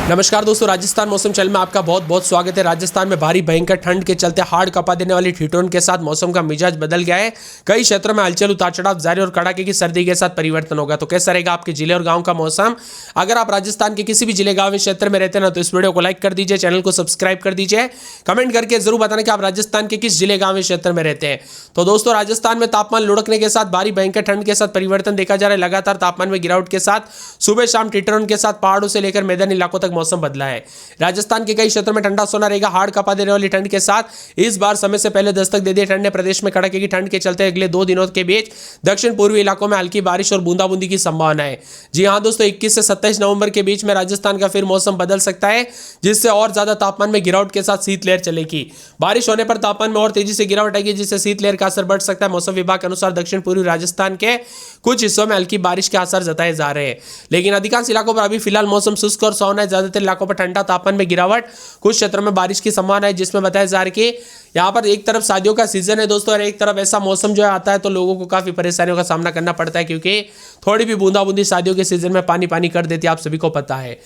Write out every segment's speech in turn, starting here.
नमस्कार दोस्तों, राजस्थान मौसम चैनल में आपका बहुत बहुत स्वागत है। राजस्थान में भारी भयंकर ठंड के चलते हाड़ कपा देने वाली ठिठुरन के साथ मौसम का मिजाज बदल गया है। कई क्षेत्रों में हलचल उतार चढ़ाव जारी और कड़ाके की सर्दी के साथ परिवर्तन होगा। तो कैसा रहेगा आपके जिले और गांव का मौसम? अगर आप राजस्थान के किसी भी जिले गांव क्षेत्र में रहते हैं ना, तो इस वीडियो को लाइक कर दीजिए, चैनल को सब्सक्राइब कर दीजिए, कमेंट करके जरूर बताना कि आप राजस्थान के किस जिले गांव क्षेत्र में रहते हैं। तो दोस्तों, राजस्थान में तापमान लुढ़कने के साथ भारी भयंकर ठंड के साथ परिवर्तन देखा जा रहा है। लगातार तापमान में गिरावट के साथ सुबह शाम ठिठुरन के साथ पहाड़ों से लेकर मैदानी इलाकों तक मौसम बदला है। राजस्थान के कई क्षेत्रों में ठंडा सोना रहेगा। हाड़ कपा देने वाली ठंड के साथ इस बार समय से पहले दस्तक दे दी ठंड ने प्रदेश में कड़ाके की ठंड के चलते अगले 2 दिनों के बीच दक्षिण पूर्वी इलाकों में हल्की बारिश और बूंदाबूंदी की संभावना है। जी हां दोस्तों, 21 से 27 नवंबर के बीच में राजस्थान का फिर मौसम बदल सकता है, जिससे और ज्यादा तापमान में गिरावट के साथ शीतलहर चलेगी। बारिश होने पर तापमान में और तेजी से गिरावट आएगी, जिससे शीतलहर का असर बढ़ सकता है। मौसम विभाग के अनुसार दक्षिण पूर्वी राजस्थान के कुछ हिस्सों में हल्की बारिश के आसार जताए जा रहे हैं, लेकिन अधिकांश इलाकों पर अभी फिलहाल मौसम शुष्क और सुहावना है। ज्यादातर इलाकों पर ठंडा, तापमान में गिरावट, कुछ क्षेत्रों में बारिश की संभावना है, जिसमें बताया जा रहा है कि यहाँ पर एक तरफ शादियों का सीजन है दोस्तों, और एक तरफ ऐसा मौसम जो है आता है तो लोगों को काफी परेशानियों का सामना करना पड़ता है, क्योंकि थोड़ी भी बूंदाबूंदी शादियों के सीजन में पानी पानी कर देती है, आप सभी को पता है।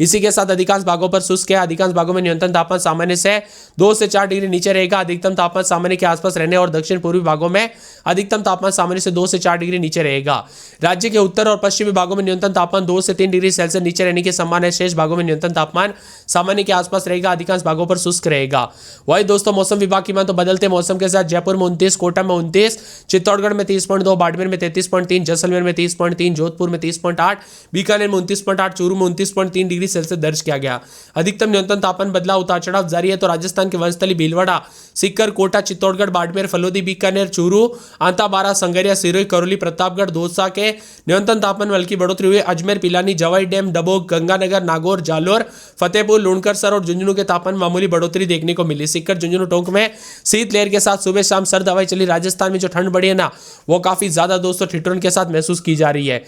इसी के साथ अधिकांश भागों पर शुष्क है। अधिकांश भागों में न्यूनतम तापमान सामान्य से 2 से 4 डिग्री नीचे रहेगा। अधिकतम तापमान सामान्य के आसपास रहने और दक्षिण पूर्वी भागों में अधिकतम तापमान सामान्य से 2 से 4 डिग्री नीचे रहेगा। राज्य के उत्तर और पश्चिमी भागों में न्यूनतम तापमान 2 से 3 डिग्री सेल्सियस नीचे रहने की संभावना है। शेष भागों में न्यूनतम तापमान सामान्य के आसपास रहेगा। अधिकांश भागों पर शुष्क रहेगा। वही दोस्तों, मौसम विभाग की मान तो बदलते मौसम के साथ जयपुर में 29, कोटा में 29, चित्तौड़गढ़ में 30.2, बाड़मेर में 33.3, जैसलमेर में 30.3, जोधपुर में 30.8, बीकानेर में 29.8, चूरू में 29.3 डिग्री सेल्सियस दर्ज किया गया। अधिकतम न्यूनतम तापमान बदलाव उतार चढ़ाव जारी है। तो राजस्थान के वनस्थली भीलवाड़ा, सीकर, कोटा, चित्तौड़गढ़, बाड़मेर, फलोदी, बीकानेर, चूरू, अंताबारा, संगरिया, सिरोही, करौली, प्रतापगढ़, दौसा के न्यूनतम तापमान में हल्की बढ़ोतरी हुई। अजमेर, पिलानी, जवाई डैम, डबोक, गंगानगर, नागौर, जालोर, फतेहपुर, लुणकरसर और झुंझुनू के तापमान में मामूली बढ़ोतरी देखने को मिली। सीकर, झुंझुनू, टोंक में शीतलहर के साथ सुबह शाम सर्द हवाएं चली। राजस्थान में जो ठंड बढ़ी है ना, वो काफी ज्यादा दोस्तों ठिठुरन के साथ महसूस की जा रही है।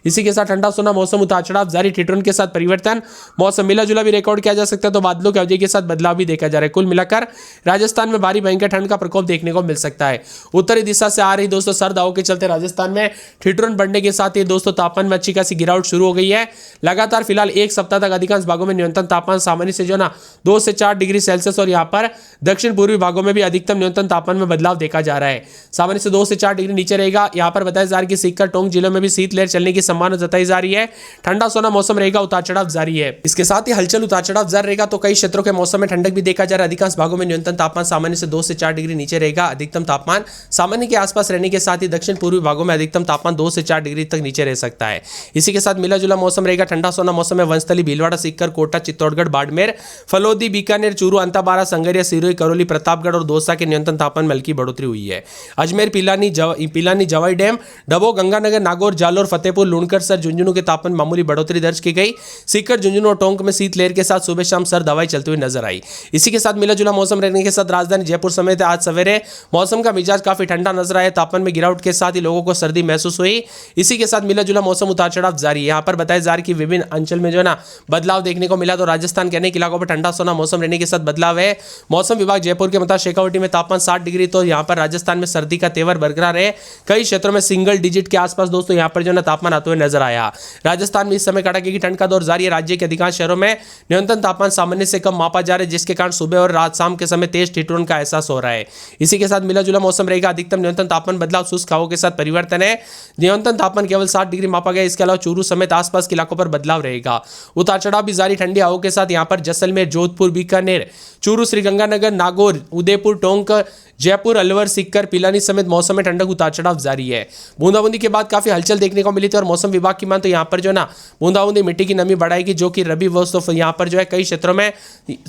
इसी के साथ ठंडा सोना मौसम उतार चढ़ाव जारी, ठिठुरन के साथ परिवर्तन, मौसम मिला जुला भी रिकॉर्ड किया जा सकता है, तो बादलों की अवधि के साथ बदलाव भी देखा जा रहा है। कुल मिलाकर राजस्थान में भारी भयंकर ठंड का प्रकोप देखने को मिल सकता है। उत्तरी दिशा से आ रही दोस्तों सर्द हवाओं के चलते राजस्थान में ठिठुरन बढ़ने के साथ ही दोस्तों तापमान में अच्छी खासी गिरावट शुरू हो गई है। लगातार फिलहाल एक सप्ताह तक अधिकांश भागों में न्यूनतम तापमान सामान्य से जो ना 2 से 4 डिग्री सेल्सियस, और यहाँ पर दक्षिण पूर्वी भागों में भी अधिकतम न्यूनतम तापमान में बदलाव देखा जा रहा है। सामान्य से 2 से 4 डिग्री नीचे रहेगा। यहाँ पर बताया जा रहा है कि सीकर, टोंक जिलों में भी शीतलहर चलने की संभावना जताई जा रही है। ठंडा सोना मौसम रहेगा, उतार चढ़ाव जारी है। इसके साथ ही हलचल उतार चढ़ाव जारी रहेगा। तो कई क्षेत्रों के मौसम में ठंडक भी देखा जा रहा है। अधिकांश भागों में न्यूनतम तापमान सामान्य से 2 से 4 डिग्री नीचे रहेगा। अधिकतम तापमान सामान्य के आसपास रहने के साथ ही दक्षिण पूर्वी भागों में अधिकतम तापमान 2 से 4 डिग्री तक नीचे रह सकता है। इसी के साथ मिला जुला मौसम रहेगा। ठंडा सोना मौसम में वनस्थली भीलवाड़ा, सीकर, कोटा, चित्तौड़गढ़, बाड़मेर, फलोदी, बीकानेर, चूरू, अंताबारा, संगरिया, सिरोही, करौली, प्रतापगढ़ और दौसा के न्यूनतम तापमान में हल्की बढ़ोतरी हुई है। अजमेर, पिलानी, जवाई डैम, डबो, गंगानगर, नागौर, जालोर, फतेहपुर, लुणकरसर, झुंझुनू के तापमान मामूली बढ़ोतरी दर्ज की गई। सीकर, झुंझुनू और टोंक में शीतलहर के साथ सुबह शाम सर्द हवाएं चलती हुई नजर आई। इसी के साथ मिला जुला मौसम रहने के साथ राजधानी जयपुर समेत आज सवेरे मौसम का मिजाज काफी ठंडा नजर आया। तापमान में गिरावट के साथ ही लोगों को सर्दी महसूस हुई। इसी के साथ मिला जुला मौसम उतार चढ़ाव जारी है। यहाँ पर बताया जा रहा है कि विभिन्न अंचल में जो ना बदलाव देखने को मिला। तो राजस्थान के अनेक इलाकों पर ठंडा सोना मौसम रहने के साथ बदलाव है। मौसम विभाग जयपुर के मुताबिक शेखावटी में तापमान 60 डिग्री, तो यहाँ पर राजस्थान में सर्दी का तेवर बरकरार है। कई क्षेत्रों में सिंगल डिजिट के आसपास दोस्तों यहाँ पर जो ना तापमान आते हुए नजर आया। राजस्थान में इस समय कड़ाके की ठंड का दौर जारी है। राज्य के अधिकांश शहरों में न्यूनतम तापमान सामान्य से कम मापा जा रहा है, जिसके कारण सुबह और रात शाम के समय तेज ठिठुरन का एहसास हो रहा है। इसी के साथ मिला जुला मौसम रहेगा। अधिकतम न्यूनतम तापमान बदलाव शुष्क हवाओं के साथ परिवर्तन है। न्यूनतम तापमान केवल 60 डिग्री मापा गया। इसके अलावा चूरू समेत आसपास के इलाकों पर बदलाव रहेगा। उतार चढ़ाव भी जारी ठंडी हवाओं के साथ यहाँ पर जैसलमेर, जोधपुर, बीकानेर, चूरू, श्रीगंगानगर, नागौर, उदयपुर, टोंक, जयपुर, अलवर, सीकर, पिलानी समेत मौसम में ठंडक उतार चढ़ाव जारी है। बूंदाबूंदी के बाद काफी हलचल देखने को मिली थी, और मौसम विभाग की मान तो यहाँ पर जो ना बूंदाबूंदी मिट्टी की नमी बढ़ाएगी, जो कि रबी दोस्तों यहाँ पर जो है कई क्षेत्रों में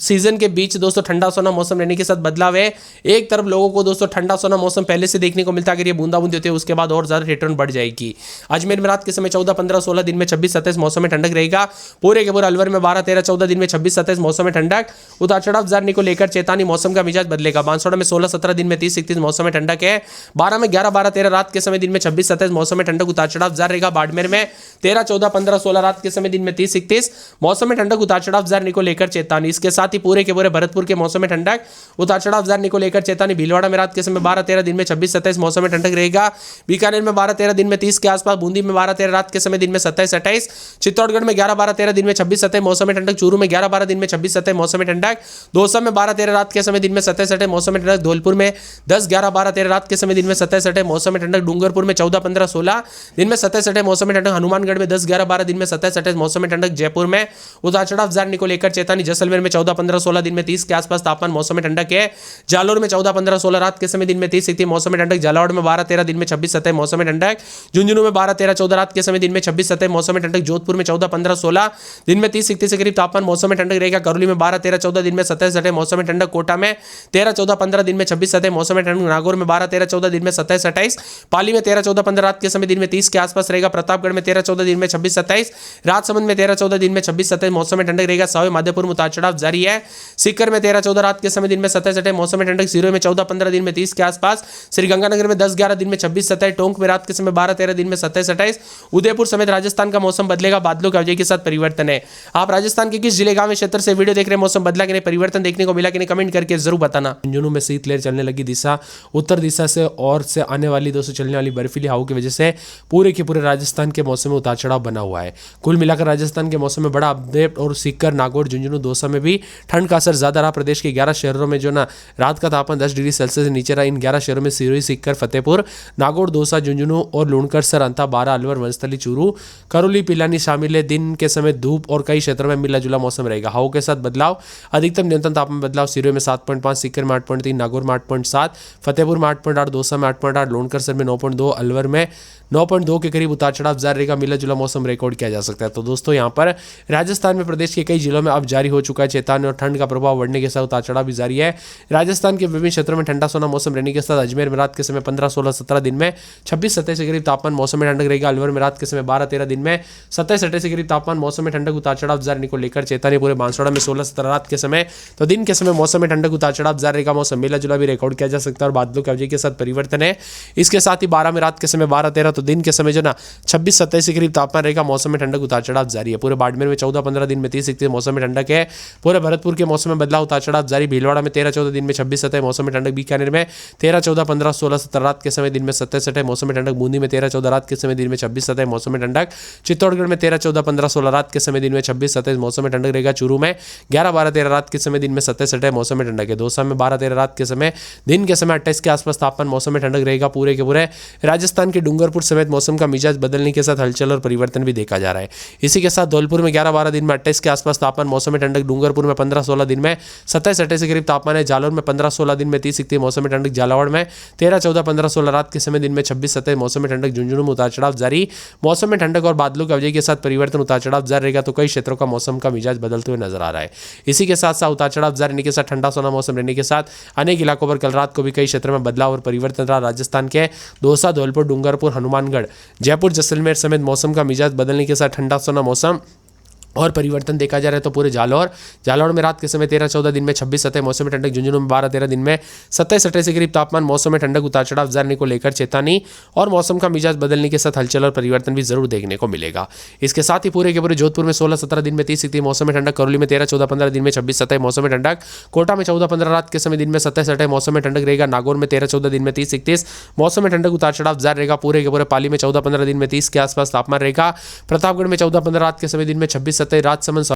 सीजन के बीच दोस्तों ठंडा सोना मौसम रहने के साथ बदलाव है। एक तरफ लोगों को दोस्तों ठंडा सोना मौसम पहले से देखने को मिलता है, अगर ये बूंदाबूंदी होती है उसके बाद और ज्यादा ठिठुरन बढ़ जाएगी। अजमेर में रात के समय 14, 15, 16, दिन में 26, 27 मौसम में ठंडक रहेगा। पूरे के पूरे अलवर में 12, 13, 14, दिन में 26, 27 मौसम में ठंडक। उतार चढ़ाव जारी को लेकर चेतावनी, मौसम का मिजाज बदलेगा। बांसवाड़ा में 16, 17 दिन में 30-31 मौसम में ठंडक है। 12 में 11-12-13 रात के समय दिन में 26-27 मौसम में ठंडक उतार चढ़ाव जारी रहेगा। बाड़मेर में 13-14-15-16 रात के समय दिन में 30-31 मौसम में ठंडक उतार चढ़ाव जारी को लेकर चेतावनी। इसके साथ ही पूरे के पूरे भरतपुर के मौसम में ठंडक उतार चढ़ाव जारी को लेकर चेतावनी। भीलवाड़ा में रात के समय 12-13 दिन में 26-27 मौसम में ठंडक रहेगा। बीकानेर में 12-13 दिन में 30 के आसपास, बूंदी में 12-13 रात के समय दिन में 27-28, चित्तौड़गढ़ में 11-12-13 दिन में 26-27 मौसम में ठंडक, चूरू में 11-12 दिन में 26-27 मौसम में ठंडक, दौसा में 12-13 रात के समय दिन में 27-28 मौसम में ठंडक, धौलपुर में 10-11-12-13 रात के समय दिन में 27-28 मौसम में ठंडक, डूंगरपुर में 14-15-16 दिन में 27-28 मौसम में ठंडक, हनुमानगढ़ में 10-11-12 दिन में 27-28 मौसम में ठंडक, जयपुर में उतार चढ़ाव जारी को लेकर चेतावनी। जैसलमेर में 14-15-16 दिन में 30 के आसपास तापमान मौसम में ठंडक है। जालोर में 14-15-16 रात के समय दिन में 30-31 मौसम में ठंडक, झालावाड़ में 12-13 दिन में 26-27 मौसम में ठंडक, झुंझुनू में 12-13-14 रात के समय दिन में 26-27 मौसम में ठंडक, जोधपुर में 14-15-16 दिन में 30-31 के करीब तापमान मौसम में ठंडक रहेगा। करौली में 12-13-14 दिन में 27-28 मौसम में ठंडक, कोटा में 13-14-15 दिन में 26-27 मौसम में ठंडक, नागौर में 12-13-14 दिन में 27-28, पाली में 13-14-15 रात के समय दिन में 30 के आसपास रहेगा। प्रतापगढ़ में 13-14 दिन में 26-27, राजसमंद में 13-14 दिन में 26-27 मौसम में ठंडक रहेगा। सावे माधोपुर में उतार चढ़ाव जारी है। सीकर में 13-14 रात के समय दिन में 27-28 मौसम में ठंडक, सिरोही में 14-15 दिन में 30 के आसपास, श्रीगंगानगर में 10-11 दिन में 26-27, टोंक में रात के समय 12-13 दिन में 27-28, उदयपुर समेत राजस्थान का मौसम बदलेगा, बादलों की अवधि के साथ परिवर्तन है। आप राजस्थान के किस जिले गांव क्षेत्र से वीडियो देख रहे हैं, मौसम बदला कि नहीं, परिवर्तन देखने को मिला कि नहीं, कमेंट करके जरूर बताना। झुंझुनू में शीतलहर चलने लगी। दिशा उत्तर दिशा से और से आने वाली दोस्तों चलने वाली बर्फीली हवाओं की वजह से पूरे के पूरे राजस्थान के मौसम में उतार चढ़ाव बना हुआ है। कुल मिलाकर राजस्थान के मौसम में बड़ा अपडेट और सीकर, नागौर, झुंझुनू, दौसा में भी ठंड का असर ज्यादा रहा। प्रदेश के 11 शहरों में जो ना रात का तापमान 10 डिग्री सेल्सियस से नीचे रहा। इन 11 शहरों में सिरोही, सीकर, फतेहपुर, नागौर, दौसा, झुंझुनू और लूणकर, सर, अंता, बारा, अलवर, वंशस्थली, चूरू, करौली, पिलानी शामिल है। दिन के समय धूप और कई क्षेत्रों में मिला जुला मौसम रहेगा। हवाओं के साथ बदलाव, अधिकतम न्यूनतम तापमान बदलाव, सिरोही में 7.5, सीकर में 8.3, नागौर में 8.7, फतेहपुर में 8.8, दौसा में 8.8, लूणकर सर में 9.2, अलवर में 9.2 के करीब उतार चढ़ाव जारी रहेगा। मिला जुला मौसम रिकॉर्ड किया जा सकता है। तो दोस्तों यहाँ पर राजस्थान में प्रदेश के कई जिलों में अब जारी हो चुका है चेतावनी और ठंड का प्रभाव बढ़ने के साथ उतार चढ़ाव भी जारी है। राजस्थान के विभिन्न क्षेत्रों में ठंडा सोना मौसम रहने के साथ अजमेर में रात के समय 15-16-17 दिन में 26-27 के करीब तापमान मौसम में ठंडक रहेगा। अलवर में रात के समय 12-13 दिन में 27-28 के करीब तापमान मौसम में ठंडक उतार चढ़ाव जारी को लेकर चेतावनी। पूरे बांसवाड़ा में 16-17 रात के समय तो दिन के समय मौसम में ठंडक उतार चढ़ाव जारी रहेगा। मौसम मिला जुला भी रिकॉर्ड किया जा सकता है और बादलों की अवधि के साथ परिवर्तन है। इसके साथ ही 12 में रात के समय 12-13 तो दिन के समय जो ना 26-27 के करीब तापमान रहेगा। मौसम में ठंडक उतार चढ़ाव जारी है। पूरे बाड़मेर में 14-15 दिन में 30-31 मौसम में ठंडक है। पूरे भरतपुर के मौसम में बदलाव उतार चढ़ाव जारी। भीलवाड़ा में 13-14 दिन में 26-27 मौसम में ठंडक। बीकानेर में 13-14-15-16-17 रात के समय दिन में 27-27 मौसम में ठंडक। बूंदी में 13-14 रात के समय दिन में 26-27 मौसम में ठंडक। चित्तौड़गढ़ में 13-14-15-16 रात के समय दिन में 26-27 मौसम में ठंडक रहेगा। चूरू में 11-12-13 रात के समय दिन में 27-27 मौसम में ठंडक है। दौसा में 12-13 रात के समय दिन के समय 28 के आसपास तापमान मौसम में ठंडक रहेगा। पूरे के पूरे राजस्थान के डूंगरपुर समेत मौसम का मिजाज बदलने के साथ हलचल और परिवर्तन भी देखा जा रहा है। इसी के साथ धौलपुर में 11-12 दिन में 28 के आसपास तापमान मौसम में ठंडक। डूंगरपुर में 15-16 दिन में 27-28 के करीब तापमान है। जालोर में 15-16 दिन में 30-31 मौसम में ठंडक। झालावाड़ में 13-14-15-16 रात के समय दिन में 26-27 मौसम में ठंडक। झुंझुनू में उतार चढ़ाव जारी। मौसम में ठंडक और बादलों की अवधि के साथ परिवर्तन उतार चढ़ाव जारी रहेगा। तो कई क्षेत्रों का मौसम का मिजाज बदलते हुए नजर आ रहा है। इसी के साथ साथ उतार चढ़ाव जारी रहने के साथ ठंडा सोना मौसम रहने के साथ अनेक इलाकों पर कल रात को भी कई क्षेत्रों में बदलाव और परिवर्तन रहा। राजस्थान के दौसा, धौलपुर, डूंगरपुर, हनुमानगढ़, जयपुर, जैसलमेर समेत मौसम का मिजाज बदलने के साथ ठंडा सोना मौसम और परिवर्तन देखा जा रहा है। तो पूरे जालौर में रात के समय 13-14 दिन में 26-27 मौसम में ठंडक। झुंझुनू में 12-13 दिन में 27-28 के करीब तापमान मौसम में ठंडक उतार चढ़ाव जाने को लेकर चेतावनी और मौसम का मिजाज बदलने के साथ हलचल और परिवर्तन भी जरूर देखने को मिलेगा। इसके साथ ही पूरे के पूरे जोधपुर में 16-17 दिन में 30-31 मौसम में ठंडक। करौली में 13-14-15 दिन में 26-27 मौसम में ठंडक। कोटा में 14-15 रात के समय दिन में 27-28 मौसम में ठंडक रहेगा। नागौर में 13-14 दिन में 30-31 मौसम में ठंडक उतार चढ़ाव जारी रहेगा। पूरे के पूरे पाली में 14-15 दिन में 30 के आसपास तापमान रहेगा। प्रतापगढ़ में 14-15 रात के समय दिन में 26-27, राजसमंद